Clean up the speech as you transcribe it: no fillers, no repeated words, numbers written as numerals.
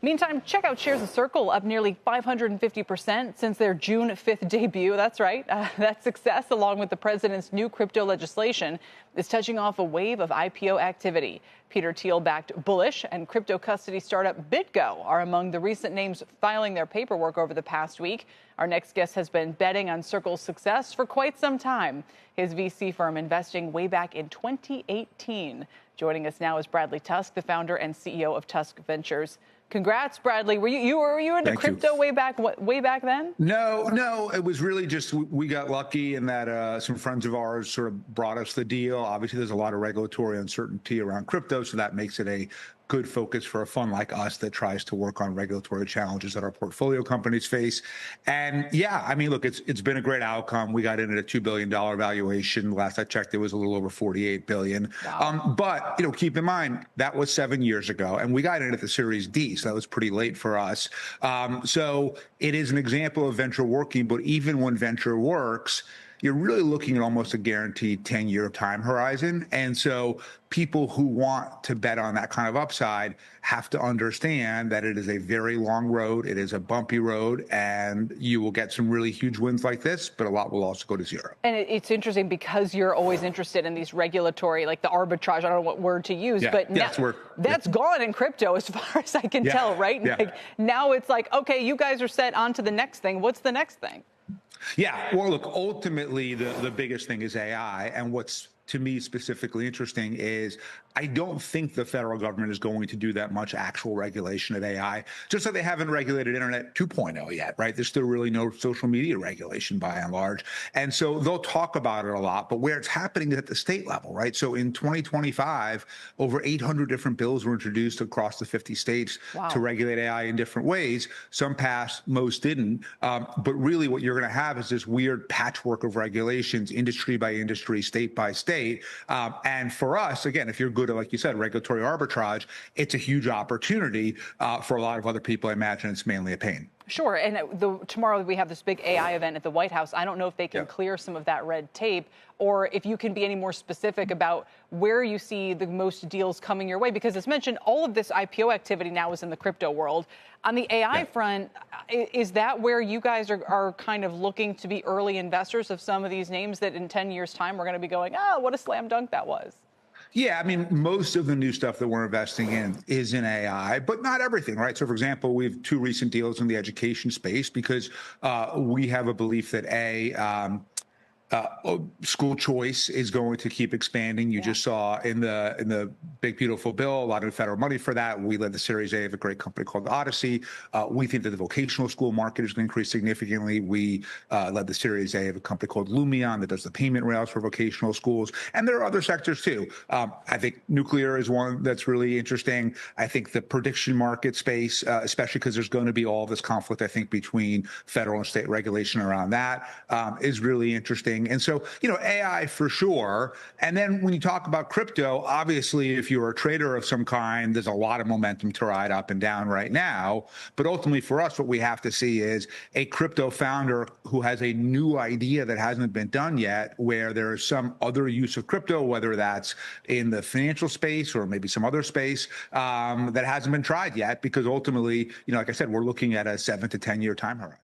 Meantime, check out shares of Circle up nearly 550% since their June 5th debut. That's right. That success, along with the president's new crypto legislation, is touching off a wave of IPO activity. Peter Thiel-backed Bullish and crypto custody startup BitGo are among the recent names filing their paperwork over the past week. Our next guest has been betting on Circle's success for quite some time. His VC firm investing way back in 2018. Joining us now is Bradley Tusk, the founder and CEO of Tusk Ventures. Congrats, Bradley. Were you into crypto way back then? No. It was really just we got lucky in that some friends of ours sort of brought us the deal. Obviously, there's a lot of regulatory uncertainty around crypto, so that makes it a good focus for a fund like us that tries to work on regulatory challenges that our portfolio companies face. And yeah, I mean, look, it's been a great outcome. We got in at a $2 billion valuation. Last I checked, it was a little over $48 billion. Wow. But keep in mind that was 7 years ago, and we got in at the Series D, so that was pretty late for us. So it is an example of venture working, but even when venture works, you're really looking at almost a guaranteed 10-year time horizon. And so people who want to bet on that kind of upside have to understand that it is a very long road. It is a bumpy road, and you will get some really huge wins like this, but a lot will also go to zero. And it's interesting because you're always interested in these regulatory, like the arbitrage, I don't know what word to use, but now, that's gone in crypto as far as I can tell, right? Yeah. Like, now it's like, okay, you guys are set on to the next thing. What's the next thing? Yeah, well, look, ultimately, the biggest thing is AI. And what's, to me, specifically interesting is I don't think the federal government is going to do that much actual regulation of AI, just like they haven't regulated Internet 2.0 yet, right? There's still really no social media regulation by and large. And so they'll talk about it a lot, but where it's happening is at the state level, right? So in 2025, over 800 different bills were introduced across the 50 states to regulate AI in different ways. Some passed, most didn't. But really what you're going to have is this weird patchwork of regulations, industry by industry, state by state. And for us, again, if you're good at, like you said, regulatory arbitrage, it's a huge opportunity. For a lot of other people, I imagine it's mainly a pain. Sure. And tomorrow we have this big AI event at the White House. I don't know if they can clear some of that red tape, or if you can be any more specific about where you see the most deals coming your way. Because as mentioned, all of this IPO activity now is in the crypto world. On the AI front, is that where you guys are kind of looking to be early investors of some of these names that in 10 years' time we're going to be going, oh, what a slam dunk that was? Yeah, I mean, most of the new stuff that we're investing in is in AI, but not everything, right? So, for example, we have two recent deals in the education space because we have a belief that school choice is going to keep expanding. You just saw in the big beautiful bill a lot of federal money for that. We led the Series A of a great company called Odyssey. We think that the vocational school market is going to increase significantly. We led the Series A of a company called Lumion that does the payment rails for vocational schools, and there are other sectors too. I think nuclear is one that's really interesting. I think the prediction market space, especially because there's going to be all this conflict, I think, between federal and state regulation around that, is really interesting. And so, AI for sure. And then when you talk about crypto, obviously, if you're a trader of some kind, there's a lot of momentum to ride up and down right now. But ultimately for us, what we have to see is a crypto founder who has a new idea that hasn't been done yet, where there is some other use of crypto, whether that's in the financial space or maybe some other space that hasn't been tried yet, because ultimately, like I said, we're looking at a 7 to 10 year time horizon.